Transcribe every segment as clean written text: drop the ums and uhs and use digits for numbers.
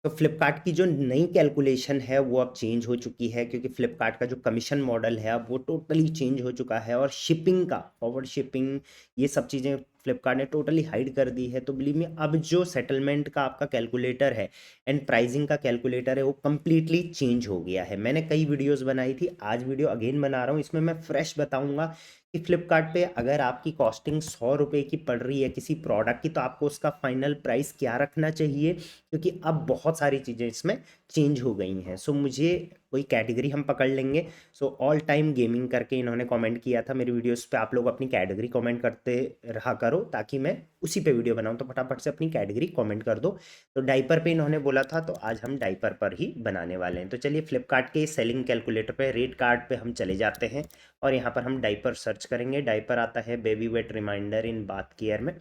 तो फ्लिपकार्ट की जो नई कैलकुलेशन है वो अब चेंज हो चुकी है, क्योंकि फ्लिपकार्ट का जो कमीशन मॉडल है अब वो टोटली चेंज हो चुका है, और शिपिंग का फॉरवर्ड शिपिंग ये सब चीज़ें फ्लिपकार्ट ने टोटली हाइड कर दी है। तो बिलीव में अब जो सेटलमेंट का आपका कैलकुलेटर है एंड प्राइसिंग का कैलकुलेटर है वो कम्प्लीटली चेंज हो गया है। मैंने कई वीडियोस बनाई थी, आज वीडियो अगेन बना रहा हूँ, इसमें मैं फ्रेश बताऊंगा कि फ्लिपकार्ट पे अगर आपकी कॉस्टिंग 100 रुपये की पड़ रही है किसी प्रोडक्ट की, तो आपको उसका फाइनल प्राइस क्या रखना चाहिए, क्योंकि अब बहुत सारी चीज़ें इसमें चेंज हो गई हैं। सो मुझे कोई कैटेगरी हम पकड़ लेंगे। सो ऑल टाइम गेमिंग करके इन्होंने कमेंट किया था मेरी वीडियोस पे, आप लोग अपनी कैटेगरी कमेंट करते रहा करो ताकि मैं उसी पे वीडियो बनाऊं, तो फटाफट से अपनी कैटेगरी कमेंट कर दो। तो डाइपर पे इन्होंने बोला था, तो आज हम डाइपर पर ही बनाने वाले हैं। तो चलिए फ्लिपकार्ट के सेलिंग कैलकुलेटर पे रेट कार्ड पे हम चले जाते हैं, और यहाँ पर हम डाइपर सर्च करेंगे। डाइपर आता है baby wait reminder in bath care में,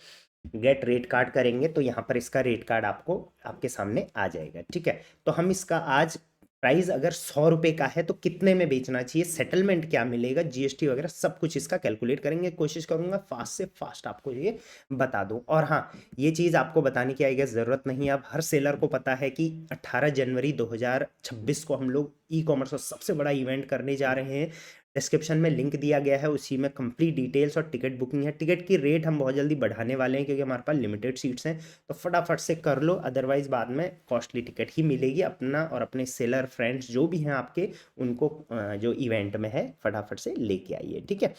गेट रेट कार्ड करेंगे तो यहाँ पर इसका रेट कार्ड आपको आपके सामने आ जाएगा। ठीक है, तो हम इसका आज प्राइस अगर 100 रुपये का है तो कितने में बेचना चाहिए, सेटलमेंट क्या मिलेगा, जीएसटी वगैरह सब कुछ इसका कैलकुलेट करेंगे। कोशिश करूंगा फास्ट से फास्ट आपको ये बता दूं। और हाँ, ये चीज़ आपको बताने की आई गेस ज़रूरत नहीं है, अब हर सेलर को पता है कि 18 जनवरी 2026 को हम लोग ई कॉमर्स का सबसे बड़ा इवेंट करने जा रहे हैं। डिस्क्रिप्शन में लिंक दिया गया है, उसी में कंप्लीट डिटेल्स और टिकट बुकिंग है। टिकट की रेट हम बहुत जल्दी बढ़ाने वाले हैं, क्योंकि हमारे पास लिमिटेड सीट्स हैं, तो फटाफट से कर लो, अदरवाइज बाद में कॉस्टली टिकट ही मिलेगी। अपना और अपने सेलर फ्रेंड्स जो भी हैं आपके, उनको जो इवेंट में है फटाफट से लेके आइए। ठीक है,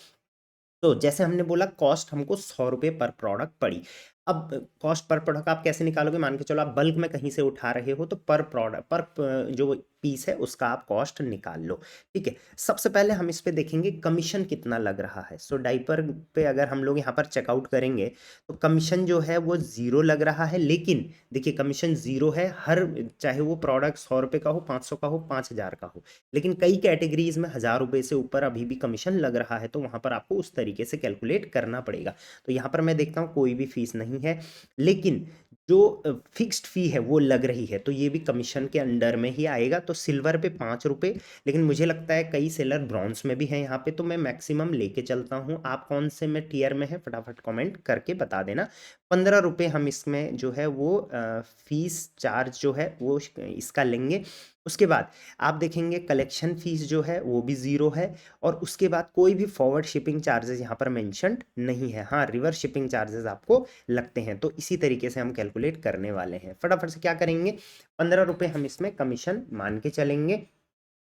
तो जैसे हमने बोला कॉस्ट हमको 100 रुपये पर प्रोडक्ट पड़ी। अब कॉस्ट पर प्रोडक्ट आप कैसे निकालोगे, मान के चलो आप बल्क में कहीं से उठा रहे हो, तो पर प्रोडक्ट पर जो पीस है उसका आप कॉस्ट निकाल लो। ठीक है, सबसे पहले हम इस पे देखेंगे कमीशन कितना लग रहा है। सो डाइपर पे अगर हम लोग यहाँ पर चेकआउट करेंगे तो कमीशन जो है वो ज़ीरो लग रहा है। लेकिन देखिए कमीशन ज़ीरो है हर, चाहे वो प्रोडक्ट 100 रुपये का हो, 500 का हो, 5000 का हो, लेकिन कई कैटेगरीज में 1000 रुपये से ऊपर अभी भी कमीशन लग रहा है, तो वहाँ पर आपको उस तरीके से कैलकुलेट करना पड़ेगा। तो यहाँ पर मैं देखता हूँ कोई भी फीस नहीं है, लेकिन जो फिक्स्ड फी है वो लग रही है, तो ये भी कमीशन के अंडर में ही आएगा। तो सिल्वर पे 5 रुपये, लेकिन मुझे लगता है कई सेलर ब्रॉन्ज में भी हैं यहाँ पे, तो मैं मैक्सिमम लेके चलता हूँ। आप कौन से में टीयर में है फटाफट कमेंट करके बता देना। 15 रुपये हम इसमें जो है वो फीस चार्ज जो है वो इसका लेंगे। उसके बाद आप देखेंगे कलेक्शन फीस जो है वो भी ज़ीरो है, और उसके बाद कोई भी फॉरवर्ड शिपिंग चार्जेस यहाँ पर मेंशन्ड नहीं है। हाँ, रिवर्स शिपिंग चार्जेस आपको लगते हैं, तो इसी तरीके से हम कैलकुलेट करने वाले हैं। फटाफट से क्या करेंगे, 15 रुपये हम इसमें कमीशन मान के चलेंगे।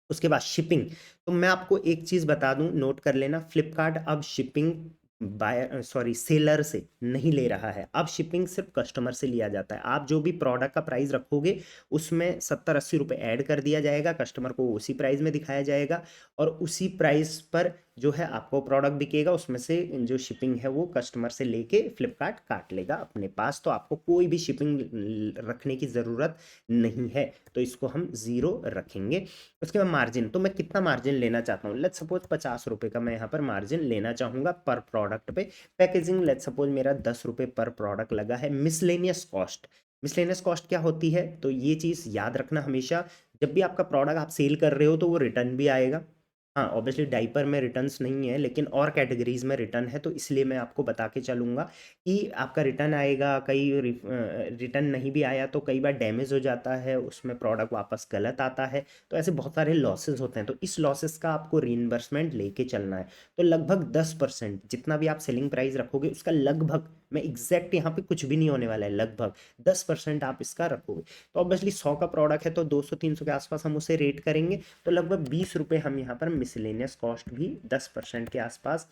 उसके बाद शिपिंग, तो मैं आपको एक चीज़ बता दूं, नोट कर लेना, फ्लिपकार्ट अब शिपिंग बाय सॉरी सेलर से नहीं ले रहा है, अब शिपिंग सिर्फ कस्टमर से लिया जाता है। आप जो भी प्रोडक्ट का प्राइस रखोगे उसमें 70-80 रुपये ऐड कर दिया जाएगा, कस्टमर को उसी प्राइस में दिखाया जाएगा, और उसी प्राइस पर जो है आपको प्रोडक्ट बिकेगा, उसमें से जो शिपिंग है वो कस्टमर से लेके फ्लिपकार्ट काट लेगा अपने पास। तो आपको कोई भी शिपिंग रखने की ज़रूरत नहीं है, तो इसको हम ज़ीरो रखेंगे। उसके बाद मार्जिन, तो मैं कितना मार्जिन लेना चाहता हूँ, लेट्स सपोज 50 रुपये का मैं यहाँ पर मार्जिन लेना चाहूँगा पर प्रोडक्ट पे। पैकेजिंग लेट्स सपोज मेरा 10 रुपये पर प्रोडक्ट लगा है। मिसलेनियस कॉस्ट, मिसलेनियस कॉस्ट क्या होती है, तो ये चीज़ याद रखना हमेशा, जब भी आपका प्रोडक्ट आप सेल कर रहे हो तो वो रिटर्न भी आएगा। हाँ, ऑब्वियसली डाइपर में रिटर्न्स नहीं है, लेकिन और कैटेगरीज में रिटर्न है, तो इसलिए मैं आपको बता के चलूँगा कि आपका रिटर्न आएगा। कई रिटर्न नहीं भी आया तो कई बार डैमेज हो जाता है, उसमें प्रोडक्ट वापस गलत आता है, तो ऐसे बहुत सारे लॉसेस होते हैं, तो इस लॉसेस का आपको रीइंबर्समेंट लेके चलना है। तो लगभग 10%, जितना भी आप सेलिंग प्राइस रखोगे उसका लगभग, मैं एग्जैक्ट यहाँ पे कुछ भी नहीं होने वाला है, लगभग 10% आप इसका रखोगे। तो ऑब्वियसली 100 का प्रोडक्ट है तो 200-300 के आसपास हम उसे रेट करेंगे, तो लगभग 20 रुपये हम यहाँ पर मिसलेनियस कॉस्ट भी 10% के आसपास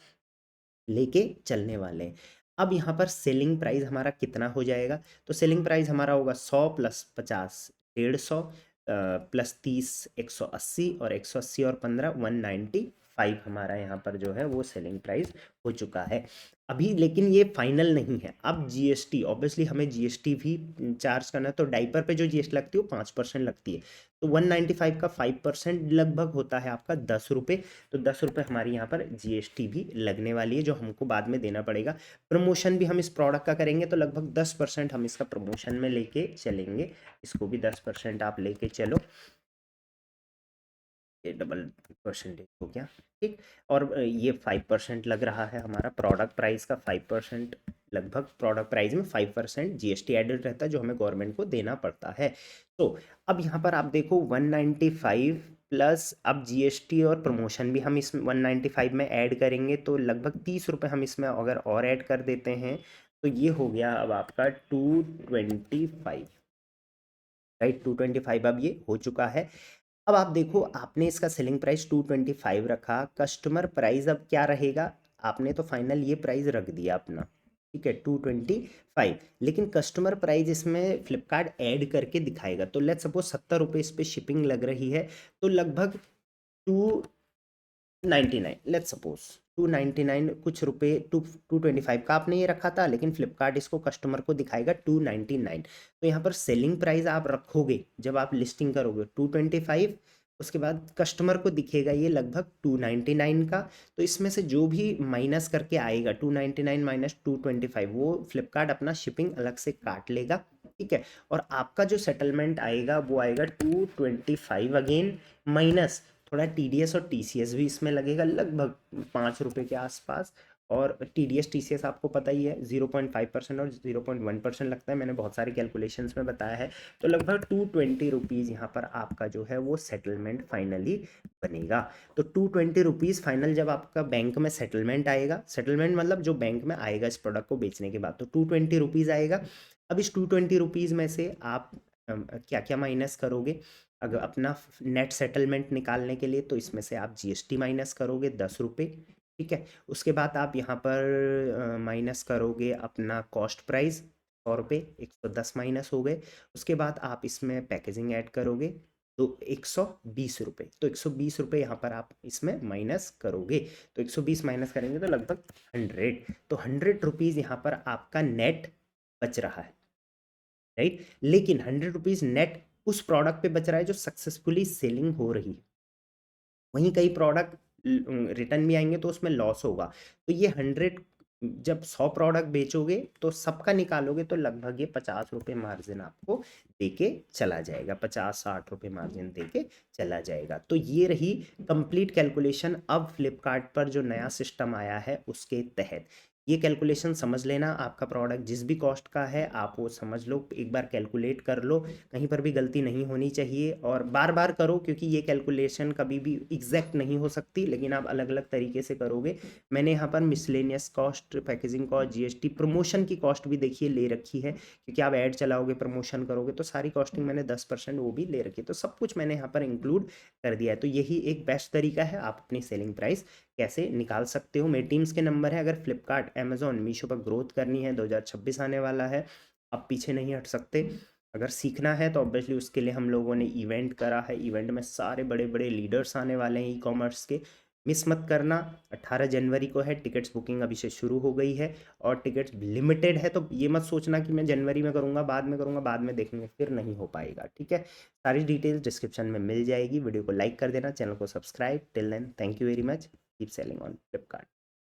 लेके चलने वाले हैं। अब यहाँ पर सेलिंग प्राइस हमारा कितना हो जाएगा, तो सेलिंग प्राइस हमारा होगा 100 + 50 150, प्लस 30 180, और 180 और 15 195 हमारा यहाँ पर जो है वो सेलिंग प्राइस हो चुका है अभी। लेकिन ये फाइनल नहीं है, अब जीएसटी, ऑब्वियसली हमें जीएसटी भी चार्ज करना है। तो डाइपर पे जो जीएसटी लगती है वो 5% लगती है, तो 195 का 5% लगभग होता है आपका 10 रुपये। तो 10 रुपये हमारी यहाँ पर जीएसटी भी लगने वाली है, जो हमको बाद में देना पड़ेगा। प्रमोशन भी हम इस प्रोडक्ट का करेंगे तो लगभग 10% हम इसका प्रमोशन में लेके चलेंगे, इसको भी 10% आप लेके चलो, ये डबल परसेंटेज हो गया। ठीक, और ये 5% लग रहा है, हमारा प्रोडक्ट प्राइस का 5% लगभग प्रोडक्ट प्राइस में 5% जीएसटी एडेड रहता है जो हमें गवर्नमेंट को देना पड़ता है। तो अब यहाँ पर आप देखो 195 प्लस अब जीएसटी और प्रमोशन भी हम इस 195 में ऐड करेंगे तो लगभग 30 रुपये हम इसमें अगर और ऐड कर देते हैं तो ये हो गया अब आपका 225, राइट। 225 अब ये हो चुका है। अब आप देखो आपने इसका सेलिंग प्राइस 225 रखा, कस्टमर प्राइस अब क्या रहेगा, आपने तो फाइनल ये प्राइस रख दिया अपना, ठीक है 225, लेकिन कस्टमर प्राइस इसमें फ्लिपकार्ट ऐड करके दिखाएगा। तो लेट्स सपोज 70 रुपये इस पर शिपिंग लग रही है तो लगभग 299, लेट्स सपोज 299 कुछ रुपए 225 का आपने ये रखा था, लेकिन फ्लिपकार्ट इसको कस्टमर को दिखाएगा 299। तो यहाँ पर सेलिंग प्राइस आप रखोगे जब आप लिस्टिंग करोगे 225, उसके बाद कस्टमर को दिखेगा ये लगभग 299 का। तो इसमें से जो भी माइनस करके आएगा 299 माइनस 225 वो फ्लिपकार्ट अपना शिपिंग अलग से काट लेगा, ठीक है। और आपका जो सेटलमेंट आएगा वो आएगा 225 अगेन माइनस थोड़ा टीडीएस और टीसीएस भी इसमें लगेगा लगभग 5 रुपये के आसपास। और टीडीएस टीसीएस आपको पता ही है 0.5% और 0.1% लगता है, मैंने बहुत सारे कैलकुलेशंस में बताया है। तो लगभग 220 रुपीज़ यहाँ पर आपका जो है वो सेटलमेंट फाइनली बनेगा। तो 220 रुपीज़ फाइनल जब आपका बैंक में सेटलमेंट आएगा, सेटलमेंट मतलब जो बैंक में आएगा इस प्रोडक्ट को बेचने के बाद, तो 220 रुपीज़ आएगा। अब इस 220 रुपीज़ में से आप क्या क्या माइनस करोगे, अगर अपना नेट सेटलमेंट निकालने के लिए तो इसमें से आप जीएसटी माइनस करोगे 10 रुपये, ठीक है। उसके बाद आप यहाँ पर माइनस करोगे अपना कॉस्ट प्राइस 100 रुपये, 110 माइनस हो गए। उसके बाद आप इसमें पैकेजिंग ऐड करोगे तो 120 रुपये, तो 120 रुपये यहाँ पर आप इसमें माइनस करोगे। तो 120 माइनस करेंगे तो लगभग 100, तो 100 रुपीज़ यहाँ पर आपका नेट बच रहा है, राइट। लेकिन 100 रुपीज़ नेट उस प्रोडक्ट पे बच रहा है जो सक्सेसफुली सेलिंग हो रही है। वहीं कई प्रोडक्ट रिटर्न भी आएंगे तो उसमें लॉस होगा। तो ये 100 जब 100 प्रोडक्ट बेचोगे तो सबका निकालोगे तो लगभग ये 50 रुपये मार्जिन आपको देके चला जाएगा, 50-60 रुपये मार्जिन देके चला जाएगा। तो ये रही कंप्लीट कैलकुलेशन अब फ्लिपकार्ट पर जो नया सिस्टम आया है उसके तहत। ये कैलकुलेशन समझ लेना, आपका प्रोडक्ट जिस भी कॉस्ट का है आप वो समझ लो, एक बार कैलकुलेट कर लो, कहीं पर भी गलती नहीं होनी चाहिए। और बार बार करो क्योंकि ये कैलकुलेशन कभी भी एग्जैक्ट नहीं हो सकती, लेकिन आप अलग अलग तरीके से करोगे। मैंने यहाँ पर miscellaneous cost, packaging cost, GST, promotion की कॉस्ट भी देखिए ले रखी है, क्योंकि आप ऐड चलाओगे प्रमोशन करोगे तो सारी कॉस्टिंग मैंने 10% वो भी ले रखी है। तो सब कुछ मैंने यहाँ पर इंक्लूड कर दिया है। तो यही एक बेस्ट तरीका है आप अपनी सेलिंग प्राइस कैसे निकाल सकते हो। मेरे टीम्स के नंबर है, अगर फ्लिपकार्ट, अमेजोन, मीशो पर ग्रोथ करनी है, 2026 आने वाला है, आप पीछे नहीं हट सकते। अगर सीखना है तो ऑब्वियसली उसके लिए हम लोगों ने इवेंट करा है, इवेंट में सारे बड़े बड़े लीडर्स आने वाले हैं ई कॉमर्स के, मिस मत करना। 18 जनवरी को है, टिकट्स बुकिंग अभी से शुरू हो गई है और टिकट्स लिमिटेड है। तो ये मत सोचना कि मैं जनवरी में करूँगा, बाद में करूँगा, बाद में देखेंगे, फिर नहीं हो पाएगा, ठीक है। सारी डिटेल्स डिस्क्रिप्शन में मिल जाएगी। वीडियो को लाइक कर देना, चैनल को subscribe. Till then thank you very much, keep selling on Flipkart.